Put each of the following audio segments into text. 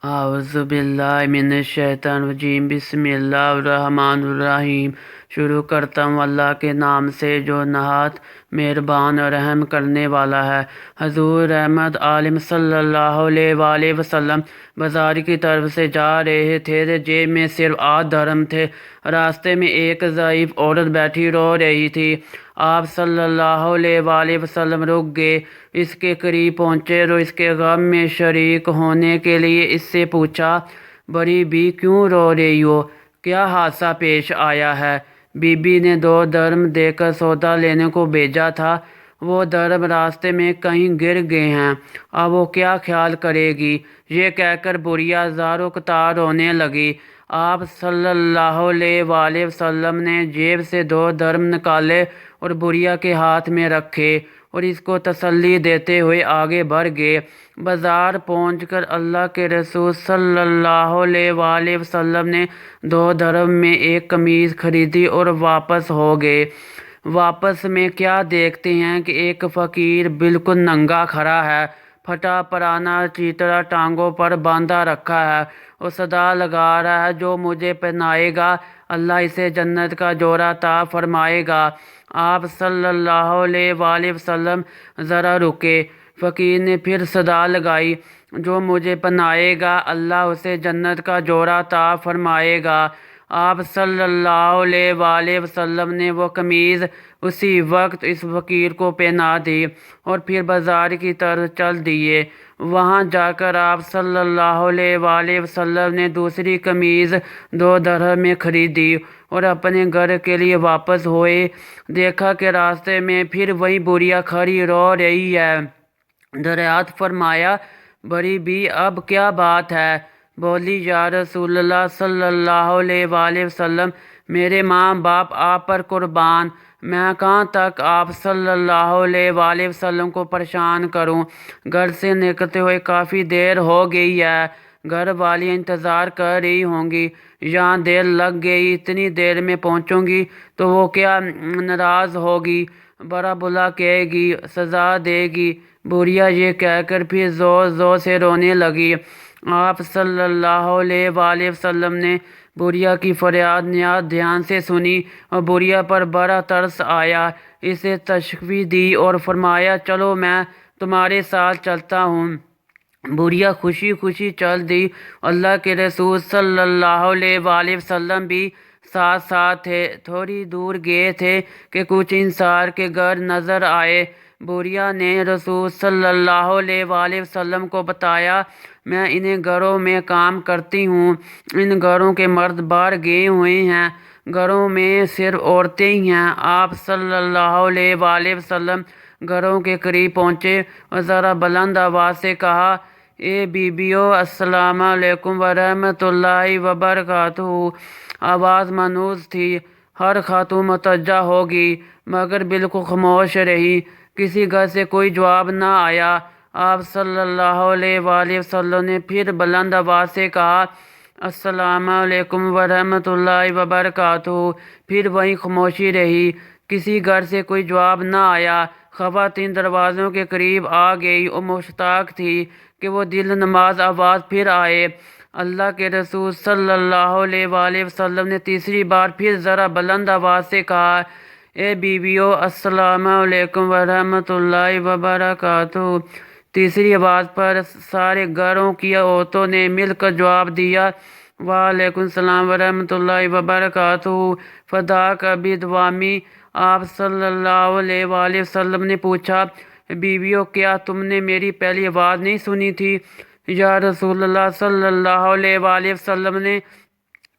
اعوذ باللہ من الشیطان الرجیم بسم اللہ الرحمن الرحیم۔ شروع کرتا ہوں اللہ کے نام سے جو نہایت مہربان اور رحم کرنے والا ہے۔ حضور رحمت عالم صلی اللہ علیہ وآلہ وسلم بازار کی طرف سے جا رہے تھے۔ جیب میں صرف 8 درہم تھے۔ راستے میں ایک ضعیف عورت بیٹھی رو رہی تھی۔ آپ صلی اللہ علیہ وآلہ وسلم رک گئے، اس کے قریب پہنچے اور اس کے غم میں شریک ہونے کے لیے اس سے پوچھا، بڑی بی کیوں رو رہی ہو؟ کیا حادثہ پیش آیا ہے؟ بی بی نے 2 درہم دے کر سودا لینے کو بھیجا تھا، وہ درہم راستے میں کہیں گر گئے ہیں، اب وہ کیا خیال کرے گی؟ یہ کہہ کر بڑھیا زاروں قطار رونے لگی۔ آپ صلی اللہ علیہ وآلہ وسلم نے جیب سے 2 درہم نکالے اور بڑھیا کے ہاتھ میں رکھے اور اس کو تسلی دیتے ہوئے آگے بڑھ گئے۔ بازار پہنچ کر اللہ کے رسول صلی اللہ علیہ وآلہ وسلم نے 2 درہم میں ایک قمیض خریدی اور واپس ہو گئے۔ واپس میں کیا دیکھتے ہیں کہ ایک فقیر بالکل ننگا کھڑا ہے، پھٹا پرانا چیتڑا ٹانگوں پر باندھا رکھا ہے اور صدا لگا رہا ہے، جو مجھے پہنائے گا اللہ اسے جنت کا جوڑا عطا فرمائے گا۔ آپ صلی اللہ علیہ وآلہ وسلم ذرا رکے۔ فقیر نے پھر صدا لگائی، جو مجھے پہنائے گا اللہ اسے جنت کا جوڑا عطا فرمائے گا۔ آپ صلی اللہ علیہ وآلہ وسلم نے وہ قمیض اسی وقت اس فقیر کو پہنا دی اور پھر بازار کی طرف چل دیے۔ وہاں جا کر آپ صلی اللہ علیہ وآلہ وسلم نے دوسری قمیض 2 درہم میں خریدی اور اپنے گھر کے لیے واپس ہوئے۔ دیکھا کہ راستے میں پھر وہی بڑھیا کھڑی رو رہی ہے۔ دریافت فرمایا، بڑی بی اب کیا بات ہے؟ بولی، یا رسول اللہ صلی اللہ علیہ وآلہ وسلم، میرے ماں باپ آپ پر قربان، میں کہاں تک آپ صلی اللہ علیہ وآلہ وسلم کو پریشان کروں؟ گھر سے نکلتے ہوئے کافی دیر ہو گئی ہے، گھر والی انتظار کر رہی ہوں گی، یہاں دیر لگ گئی، اتنی دیر میں پہنچوں گی تو وہ کیا ناراض ہوگی، برا بھلا کہے گی، سزا دے گی؟ بڑھیا یہ کہہ کر پھر زور زور سے رونے لگی۔ آپ صلی اللہ علیہ وآلہ وسلم نے بڑھیا کی فریاد نہایت دھیان سے سنی اور بڑھیا پر بڑا ترس آیا، اسے تشفی دی اور فرمایا، چلو میں تمہارے ساتھ چلتا ہوں۔ بڑھیا خوشی خوشی چل دی۔ اللہ کے رسول صلی اللہ علیہ وآلہ وسلم بھی ساتھ ساتھ تھے۔ تھوڑی دور گئے تھے کہ کچھ انصار کے گھر نظر آئے۔ بڑھیا نے رسول صلی اللہ علیہ وآلہ وسلم کو بتایا، میں انہیں گھروں میں کام کرتی ہوں، ان گھروں کے مرد باہر گئے ہوئے ہیں، گھروں میں صرف عورتیں ہی ہیں۔ آپ صلی اللہ علیہ وآلہ وسلم گھروں کے قریب پہنچے اور ذرا بلند آواز سے کہا، اے بیویو، السلام علیکم ورحمۃ اللہ وبرکاتہ۔ آواز مانوس تھی، ہر خاتون متوجہ ہوگی، مگر بالکل خاموش رہی، کسی گھر سے کوئی جواب نہ آیا۔ آپ صلی اللہ علیہ وآلہ وسلم نے پھر بلند آواز سے کہا، السلام علیکم ورحمۃ اللہ وبرکاتہ۔ پھر وہیں خاموشی رہی، کسی گھر سے کوئی جواب نہ آیا۔ خواتین دروازوں کے قریب آ گئی اور مشتاق تھی کہ وہ دل نواز آواز پھر آئے۔ اللہ کے رسول صلی اللہ علیہ وآلہ وسلم نے تیسری بار پھر ذرا بلند آواز سے کہا، اے بیویو، السلام علیکم ورحمۃ اللہ وبرکاتہ۔ تیسری آواز پر سارے گھروں کی عورتوں نے مل کر جواب دیا، وعلیکم السلام ورحمۃ اللہ وبرکاتہ۔ فداک ابی دوامی۔ آپ صلی اللہ علیہ وآلہ وسلم نے پوچھا، بیویو، کیا تم نے میری پہلی آواز نہیں سنی تھی؟ یا رسول اللہ صلی اللہ علیہ وآلہ وسلم نے،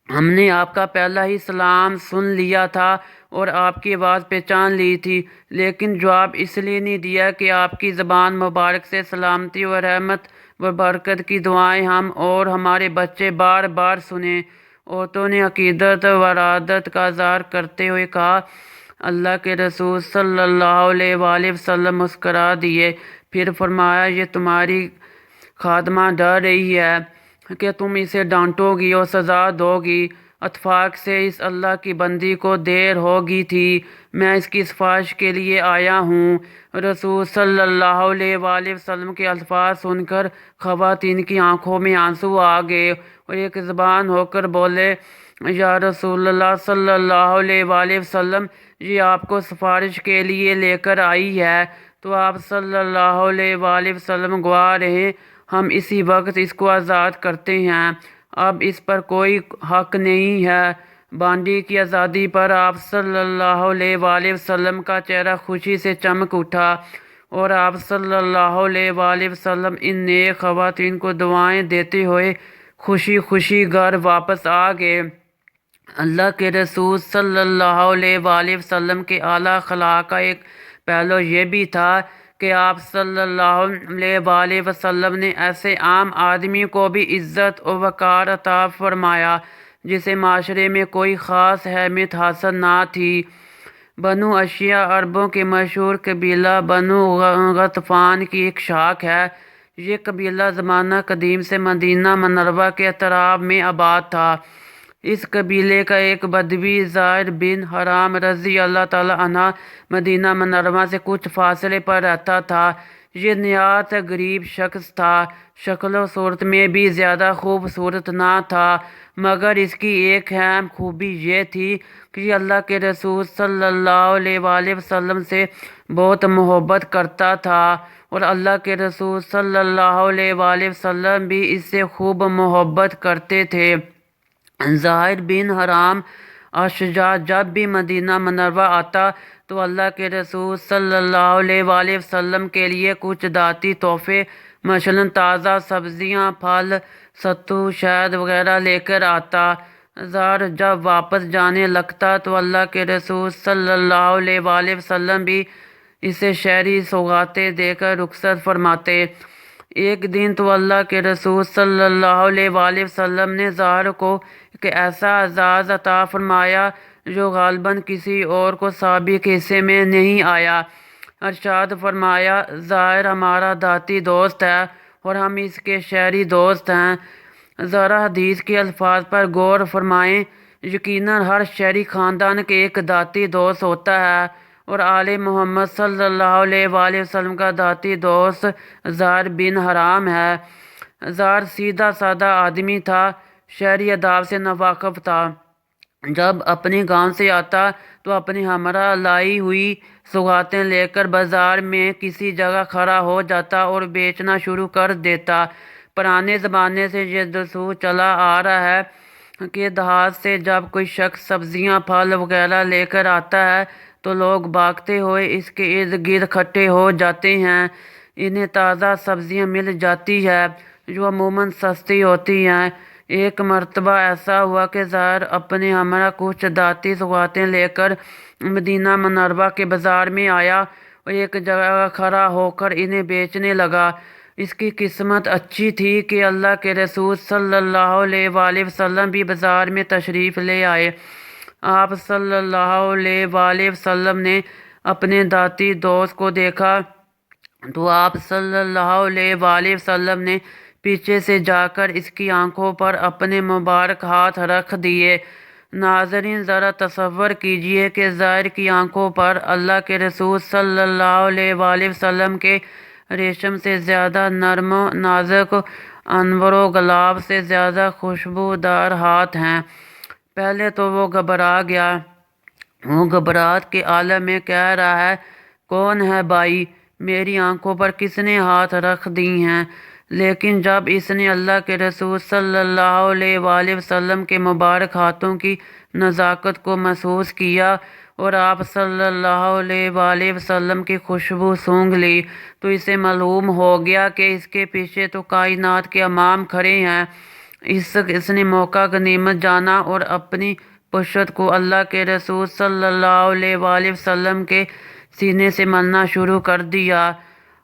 ہم نے آپ کا پہلا ہی سلام سن لیا تھا اور آپ کی آواز پہچان لی تھی، لیکن جواب اس لیے نہیں دیا کہ آپ کی زبان مبارک سے سلامتی و رحمت و برکت کی دعائیں ہم اور ہمارے بچے بار بار سنیں۔ عورتوں نے عقیدت و ارادت کا اظہار کرتے ہوئے کہا۔ اللہ کے رسول صلی اللہ علیہ وآلہ وسلم مسکرا دیے، پھر فرمایا، یہ تمہاری خادمہ ڈر رہی ہے کہ تم اسے ڈانٹو گی اور سزا دو گی۔ اتفاق سے اس اللہ کی بندی کو دیر ہو گئی تھی، میں اس کی سفارش کے لیے آیا ہوں۔ رسول صلی اللہ علیہ وآلہ وسلم کے الفاظ سن کر خواتین کی آنکھوں میں آنسو آ گئے اور ایک زبان ہو کر بولے، یا رسول اللہ صلی اللہ علیہ وآلہ وسلم، یہ آپ کو سفارش کے لیے لے کر آئی ہے۔ تو آپ صلی اللہ علیہ وآلہ وسلم گواہ رہے، ہم اسی وقت اس کو آزاد کرتے ہیں، اب اس پر کوئی حق نہیں ہے۔ بانڈی کی آزادی پر آپ صلی اللہ علیہ وآلہ وسلم کا چہرہ خوشی سے چمک اٹھا اور آپ صلی اللہ علیہ وآلہ وسلم ان نیک خواتین کو دعائیں دیتے ہوئے خوشی خوشی گھر واپس آ گئے۔ اللہ کے رسول صلی اللہ علیہ وآلہ وسلم کے اعلیٰ اخلاق کا ایک پہلو یہ بھی تھا کہ آپ صلی اللہ علیہ وآلہ وسلم نے ایسے عام آدمی کو بھی عزت و وقار عطا فرمایا جسے معاشرے میں کوئی خاص اہمیت حاصل نہ تھی۔ بنو اشیا عربوں کے مشہور قبیلہ بنو غطفان کی ایک شاخ ہے۔ یہ قبیلہ زمانہ قدیم سے مدینہ منورہ کے اطراف میں آباد تھا۔ اس قبیلے کا ایک بدوی زائر بن حرام رضی اللہ تعالیٰ عنہ مدینہ منورہ سے کچھ فاصلے پر رہتا تھا۔ یہ نہایت غریب شخص تھا، شکل و صورت میں بھی زیادہ خوبصورت نہ تھا، مگر اس کی ایک اہم خوبی یہ تھی کہ یہ اللہ کے رسول صلی اللہ علیہ وآلہ وسلم سے بہت محبت کرتا تھا اور اللہ کے رسول صلی اللہ علیہ وآلہ وسلم بھی اس سے خوب محبت کرتے تھے۔ زاہر بن حرام اشجع جب بھی مدینہ منورہ آتا تو اللہ کے رسول صلی اللہ علیہ وآلہ وسلم کے لیے کچھ ذاتی تحفے مثلاً تازہ سبزیاں، پھل، ستو، شہد وغیرہ لے کر آتا۔ زاہر جب واپس جانے لگتا تو اللہ کے رسول صلی اللہ علیہ وآلہ وسلم بھی اسے شہری سوغاتیں دے کر رخصت فرماتے۔ ایک دن تو اللہ کے رسول صلی اللہ علیہ وآلہ وسلم نے زاہر کو ایک ایسا اعزاز عطا فرمایا جو غالباً کسی اور کو سابق حصے میں نہیں آیا۔ ارشاد فرمایا، زاہر ہمارا ذاتی دوست ہے اور ہم اس کے شہری دوست ہیں۔ ذرا حدیث کے الفاظ پر غور فرمائیں، یقیناً ہر شہری خاندان کے ایک ذاتی دوست ہوتا ہے اور آل محمد صلی اللہ علیہ وآلہ وسلم کا ذاتی دوست زاہر بن حرام ہے۔ زاہر سیدھا سادہ آدمی تھا، شہری آداب سے ناواقف تھا۔ جب اپنے گاؤں سے آتا تو اپنی ہمراہ لائی ہوئی سوغاتیں لے کر بازار میں کسی جگہ کھڑا ہو جاتا اور بیچنا شروع کر دیتا۔ پرانے زمانے سے یہ دستور چلا آ رہا ہے کہ دیہات سے جب کوئی شخص سبزیاں، پھل وغیرہ لے کر آتا ہے تو لوگ بھاگتے ہوئے اس کے ارد گرد اکٹھے ہو جاتے ہیں۔ انہیں تازہ سبزیاں مل جاتی ہے جو عموماً سستی ہوتی ہیں۔ ایک مرتبہ ایسا ہوا کہ زاہر اپنے ہمراہ کچھ ذاتی سوغاتیں لے کر مدینہ منورہ کے بازار میں آیا اور ایک جگہ کھڑا ہو کر انہیں بیچنے لگا۔ اس کی قسمت اچھی تھی کہ اللہ کے رسول صلی اللہ علیہ وآلہ وسلم بھی بازار میں تشریف لے آئے۔ آپ صلی اللہ علیہ وآلہ وسلم نے اپنے ذاتی دوست کو دیکھا تو آپ صلی اللہ علیہ وآلہ وسلم نے پیچھے سے جا کر اس کی آنکھوں پر اپنے مبارک ہاتھ رکھ دیے۔ ناظرین، ذرا تصور کیجئے کہ زاہر کی آنکھوں پر اللہ کے رسول صلی اللہ علیہ وآلہ وسلم کے ریشم سے زیادہ نرم و نازک، عنبر و گلاب سے زیادہ خوشبودار ہاتھ ہیں۔ پہلے تو وہ گھبرا گیا۔ وہ گھبراہٹ کے عالم میں کہہ رہا ہے، کون ہے بھائی؟ میری آنکھوں پر کس نے ہاتھ رکھ دی ہیں؟ لیکن جب اس نے اللہ کے رسول صلی اللہ علیہ وآلہ وسلم کے مبارک ہاتھوں کی نزاکت کو محسوس کیا اور آپ صلی اللہ علیہ وآلہ وسلم کی خوشبو سونگھ لی تو اسے معلوم ہو گیا کہ اس کے پیچھے تو کائنات کے امام کھڑے ہیں۔ اس نے موقع غنیمت جانا اور اپنی پشت کو اللہ کے رسول صلی اللہ علیہ وآلہ وسلم کے سینے سے ملنا شروع کر دیا۔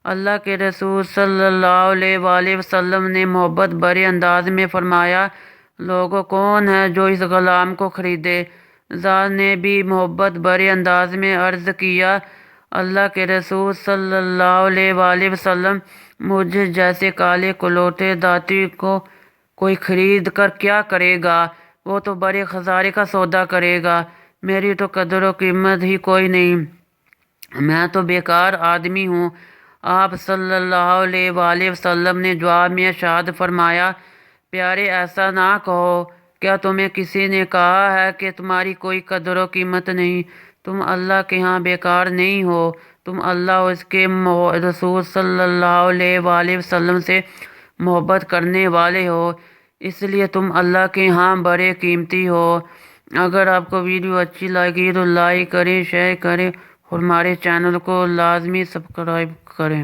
اللہ کے رسول صلی اللہ علیہ وآلہ وسلم نے محبت بھرے انداز میں فرمایا، لوگوں کون ہے جو اس غلام کو خریدے؟ زاہر نے بھی محبت بھرے انداز میں عرض کیا، اللہ کے رسول صلی اللہ علیہ وآلہ وسلم، مجھے جیسے کالے کلوٹے ذاتی کو کوئی خرید کر کیا کرے گا؟ وہ تو بڑے خسارے کا سودا کرے گا، میری تو قدر و قیمت ہی کوئی نہیں، میں تو بیکار آدمی ہوں۔ آپ صلی اللہ علیہ وآلہ وسلم نے جواب میں ارشاد فرمایا، پیارے ایسا نہ کہو، کیا تمہیں کسی نے کہا ہے کہ تمہاری کوئی قدر و قیمت نہیں؟ تم اللہ کے ہاں بیکار نہیں ہو، تم اللہ اور اس کے رسول صلی اللہ علیہ وآلہ وسلم سے محبت کرنے والے ہو، اس لیے تم اللہ کے ہاں بڑے قیمتی ہو۔ اگر آپ کو ویڈیو اچھی لگی تو لائک کریں، شیئر کریں اور ہمارے چینل کو لازمی سبسکرائب کریں۔